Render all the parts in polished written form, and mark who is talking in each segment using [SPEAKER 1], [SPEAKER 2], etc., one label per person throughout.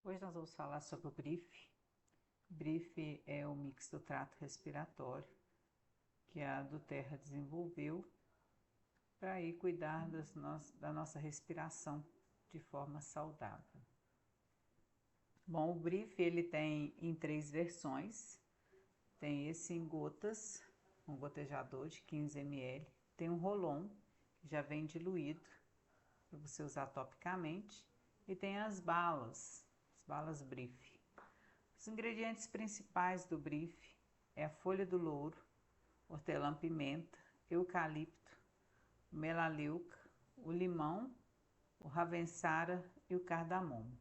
[SPEAKER 1] Hoje nós vamos falar sobre o Brief. Brief é o mix do trato respiratório que a Duterra desenvolveu para ir cuidar da nossa respiração de forma saudável. Bom, o Brief ele tem em 3 versões. Tem esse em gotas, um gotejador de 15 ml. Tem um Rolon, que já vem diluído para você usar topicamente. E tem as balas Brief. Os ingredientes principais do Brief é a folha do louro, hortelã-pimenta, eucalipto, melaleuca, o limão, o ravensara e o cardamomo.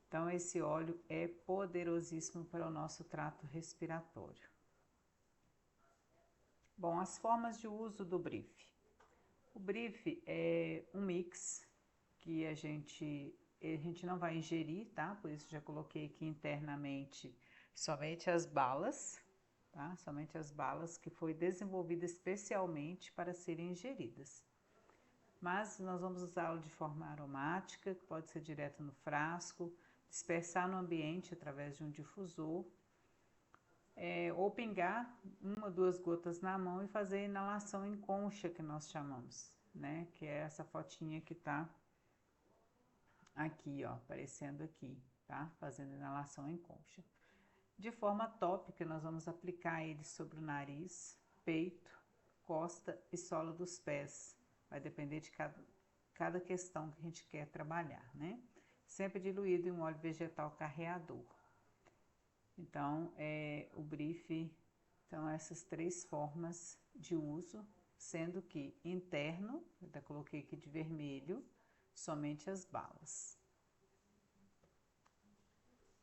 [SPEAKER 1] Então esse óleo é poderosíssimo para o nosso trato respiratório. Bom, as formas de uso do Brief. O Brief é um mix que a gente não vai ingerir, tá? Por isso já coloquei aqui internamente somente as balas, tá? Somente as balas que foi desenvolvida especialmente para serem ingeridas. Mas nós vamos usá-lo de forma aromática, que pode ser direto no frasco, dispersar no ambiente através de um difusor, ou pingar 1 ou 2 gotas na mão e fazer a inalação em concha, que nós chamamos, né? Que é essa fotinha que tá aqui, ó, aparecendo aqui, tá? Fazendo inalação em concha. De forma tópica, nós vamos aplicar ele sobre o nariz, peito, costa e sola dos pés. Vai depender de cada questão que a gente quer trabalhar, né? Sempre diluído em um óleo vegetal carreador. Então, o Brief, então essas 3 formas de uso, sendo que interno, eu até coloquei aqui de vermelho, somente as balas.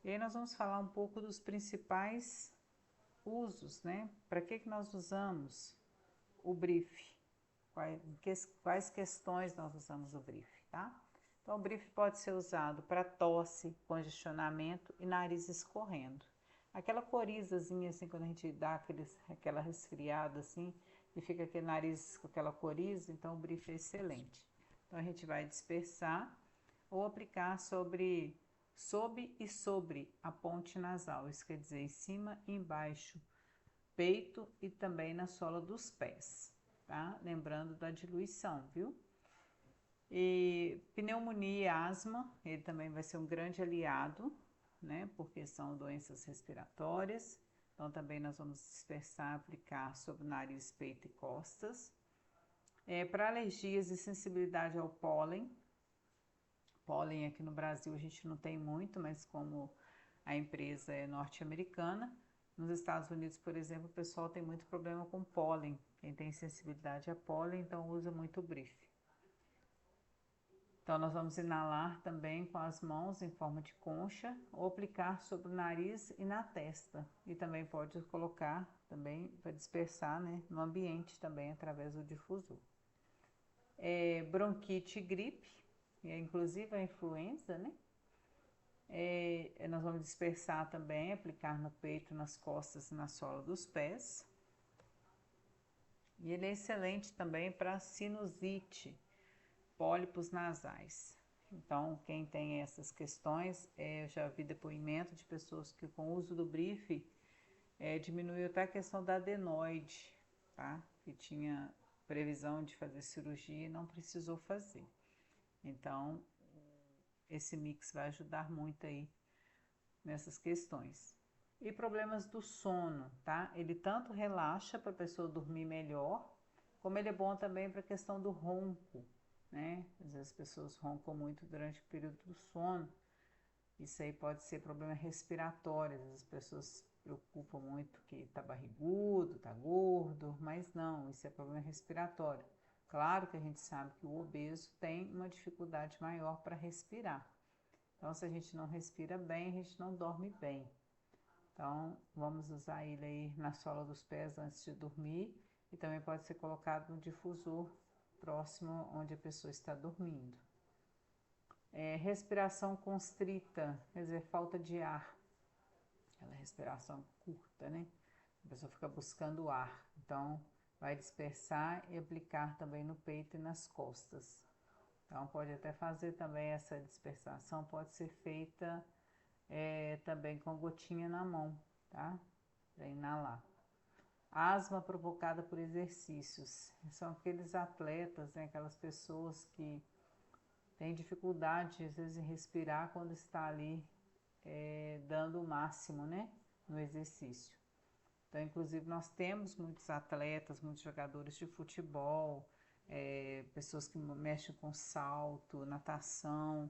[SPEAKER 1] E aí nós vamos falar um pouco dos principais usos, né? Para que nós usamos o Brief? Quais questões nós usamos o Brief, tá? Então, o Brief pode ser usado para tosse, congestionamento e nariz escorrendo. Aquela corizazinha, assim, quando a gente dá aquela resfriada, assim, e fica aquele nariz com aquela coriza, então o Brief é excelente. Então, a gente vai dispersar ou aplicar sob e sobre a ponte nasal, isso quer dizer em cima e embaixo, peito e também na sola dos pés, tá? Lembrando da diluição, viu? E pneumonia e asma, ele também vai ser um grande aliado, né? Porque são doenças respiratórias. Então também nós vamos dispersar, aplicar sobre nariz, peito e costas. Para alergias e sensibilidade ao pólen. Pólen aqui no Brasil a gente não tem muito, mas como a empresa é norte-americana, nos Estados Unidos, por exemplo, o pessoal tem muito problema com pólen. Quem tem sensibilidade a pólen, então usa muito o Brief. Então, nós vamos inalar também com as mãos em forma de concha ou aplicar sobre o nariz e na testa. E também pode colocar também para dispersar, né, no ambiente também através do difusor. Bronquite e gripe, inclusive a influenza, né? Nós vamos dispersar também, aplicar no peito, nas costas e na sola dos pés. E ele é excelente também para sinusite, pólipos nasais. Então, quem tem essas questões, eu já vi depoimento de pessoas que com o uso do Brief diminuiu até a questão da adenoide, tá? Que tinha previsão de fazer cirurgia e não precisou fazer. Então, esse mix vai ajudar muito aí nessas questões. E problemas do sono, tá? Ele tanto relaxa para a pessoa dormir melhor, como ele é bom também para a questão do ronco, né? Às vezes as pessoas roncam muito durante o período do sono. Isso aí pode ser problema respiratório. Às vezes as pessoas se preocupam muito que tá barrigudo, tá gordo, mas não, isso é problema respiratório. Claro que a gente sabe que o obeso tem uma dificuldade maior para respirar. Então, se a gente não respira bem, a gente não dorme bem. Então, vamos usar ele aí na sola dos pés antes de dormir e também pode ser colocado no difusor próximo onde a pessoa está dormindo. Respiração constrita, quer dizer, falta de ar. Aquela respiração curta, né? A pessoa fica buscando ar. Então, vai dispersar e aplicar também no peito e nas costas. Então, pode até fazer também essa dispersação, pode ser feita também com gotinha na mão, tá? Para inalar. Asma provocada por exercícios. São aqueles atletas, né, aquelas pessoas que têm dificuldade, às vezes, em respirar quando está ali dando o máximo, né, no exercício. Então, inclusive, nós temos muitos atletas, muitos jogadores de futebol, pessoas que mexem com salto, natação.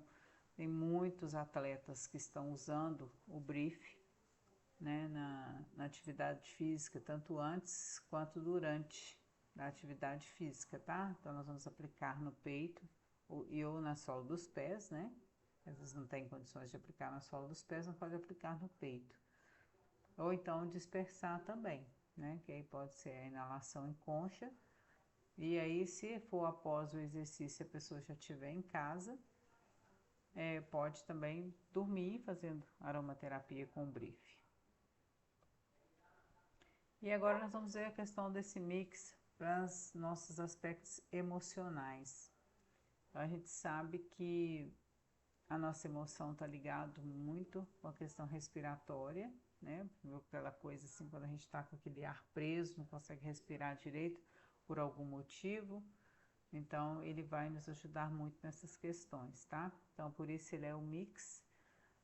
[SPEAKER 1] Tem muitos atletas que estão usando o Brief, né, na atividade física, tanto antes quanto durante a atividade física, tá? Então, nós vamos aplicar no peito ou na sola dos pés, né? Às vezes não tem condições de aplicar na sola dos pés, não pode aplicar no peito. Ou então dispersar também, né? Que aí pode ser a inalação em concha. E aí, se for após o exercício, a pessoa já estiver em casa, pode também dormir fazendo aromaterapia com Brief. E agora nós vamos ver a questão desse mix para os nossos aspectos emocionais. Então, a gente sabe que a nossa emoção está ligada muito com a questão respiratória, né? Aquela coisa assim, quando a gente está com aquele ar preso, não consegue respirar direito por algum motivo. Então, ele vai nos ajudar muito nessas questões, tá? Então, por isso ele é o mix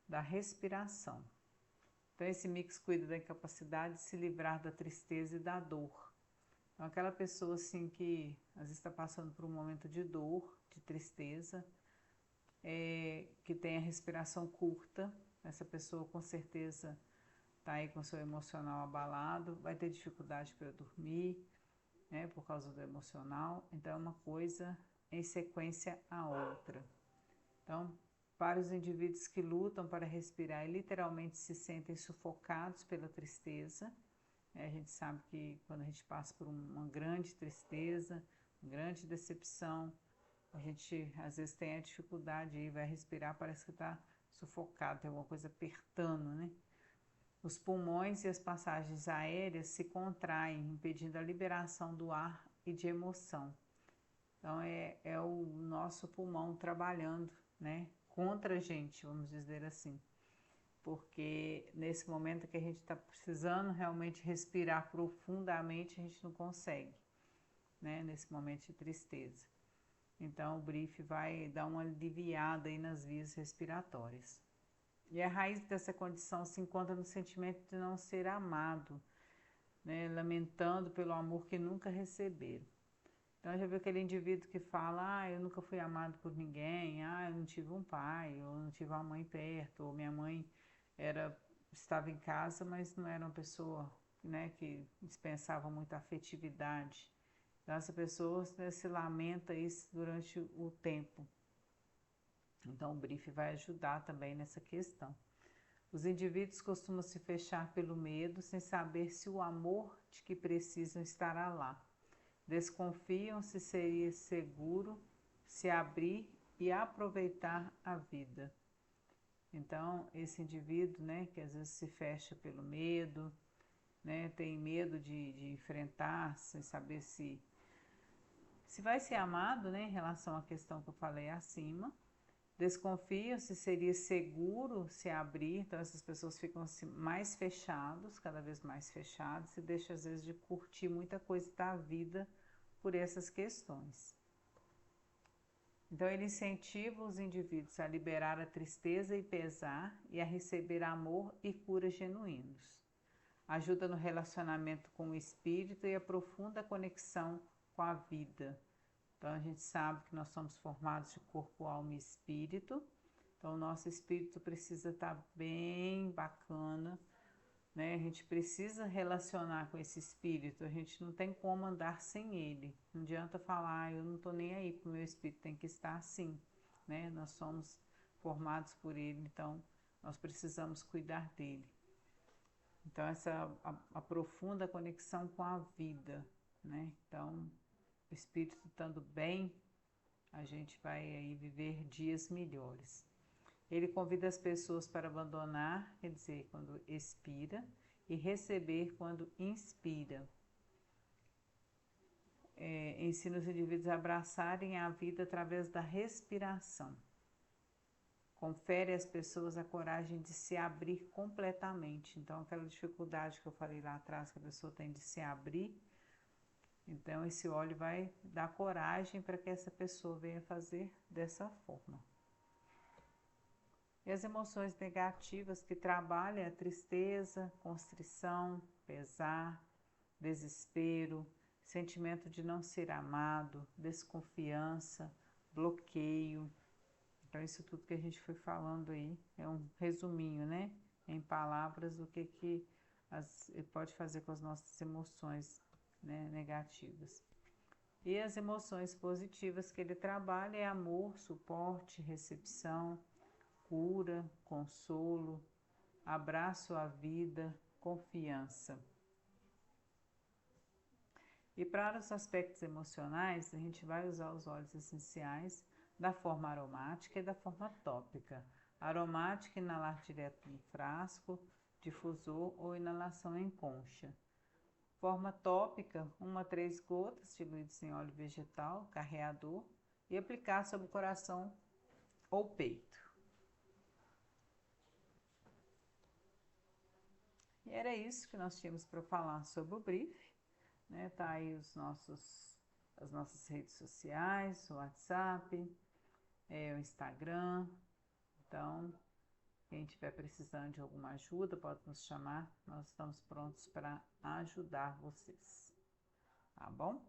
[SPEAKER 1] da respiração. Então, esse mix cuida da incapacidade de se livrar da tristeza e da dor. Então, aquela pessoa assim que às vezes está passando por um momento de dor, de tristeza, que tem a respiração curta, essa pessoa com certeza está aí com seu emocional abalado, vai ter dificuldade para dormir, né, por causa do emocional. Então, é uma coisa em sequência à outra. Então, para os indivíduos que lutam para respirar e literalmente se sentem sufocados pela tristeza, a gente sabe que quando a gente passa por uma grande tristeza, uma grande decepção, a gente às vezes tem a dificuldade e vai respirar, parece que está sufocado, tem alguma coisa apertando, né? Os pulmões e as passagens aéreas se contraem, impedindo a liberação do ar e de emoção. Então, é o nosso pulmão trabalhando, né, contra a gente, vamos dizer assim. Porque nesse momento que a gente está precisando realmente respirar profundamente, a gente não consegue, né, nesse momento de tristeza. Então, o Brief vai dar uma aliviada aí nas vias respiratórias. E a raiz dessa condição se encontra no sentimento de não ser amado, né, lamentando pelo amor que nunca receberam. Então, já viu aquele indivíduo que fala, eu nunca fui amado por ninguém, eu não tive um pai, ou não tive uma mãe perto, ou minha mãe estava em casa, mas não era uma pessoa, né, que dispensava muita afetividade. Então, essa pessoa, né, se lamenta isso durante o tempo. Então, o Brief vai ajudar também nessa questão. Os indivíduos costumam se fechar pelo medo, sem saber se o amor de que precisam estará lá. Desconfiam se seria seguro se abrir e aproveitar a vida. Então, esse indivíduo, né, que às vezes se fecha pelo medo, né, tem medo de enfrentar, sem saber se vai ser amado, né, em relação à questão que eu falei acima. Desconfiam se seria seguro se abrir, então essas pessoas ficam mais fechados, cada vez mais fechados, e deixam às vezes de curtir muita coisa da vida por essas questões. Então, ele incentiva os indivíduos a liberar a tristeza e pesar e a receber amor e cura genuínos. Ajuda no relacionamento com o espírito e aprofunda a conexão com a vida. Então, a gente sabe que nós somos formados de corpo, alma e espírito. Então, o nosso espírito precisa estar bem bacana, né? A gente precisa relacionar com esse espírito, a gente não tem como andar sem ele. Não adianta falar, eu não estou nem aí para o meu espírito, tem que estar assim, né? Nós somos formados por ele, então nós precisamos cuidar dele. Então, essa a profunda conexão com a vida, né? Então, o espírito estando bem, a gente vai aí viver dias melhores. Ele convida as pessoas para abandonar, quer dizer, quando expira, e receber quando inspira. ensina os indivíduos a abraçarem a vida através da respiração. Confere às pessoas a coragem de se abrir completamente. Então, aquela dificuldade que eu falei lá atrás, que a pessoa tem de se abrir, então esse óleo vai dar coragem para que essa pessoa venha fazer dessa forma. E as emoções negativas que trabalham é a tristeza, constrição, pesar, desespero, sentimento de não ser amado, desconfiança, bloqueio. Então, isso tudo que a gente foi falando aí é um resuminho, né? Em palavras, do que pode fazer com as nossas emoções, né, negativas. E as emoções positivas que ele trabalha é amor, suporte, recepção, cura, consolo, abraço à vida, confiança. E para os aspectos emocionais, a gente vai usar os óleos essenciais da forma aromática e da forma tópica. Aromática, inalar direto no frasco, difusor ou inalação em concha. Forma tópica, 1 a 3 gotas diluídas em óleo vegetal, carreador, e aplicar sobre o coração ou peito. E era isso que nós tínhamos para falar sobre o brief, né? Tá aí as nossas redes sociais, o WhatsApp, o Instagram. Então, quem estiver precisando de alguma ajuda, pode nos chamar. Nós estamos prontos para ajudar vocês. Tá bom?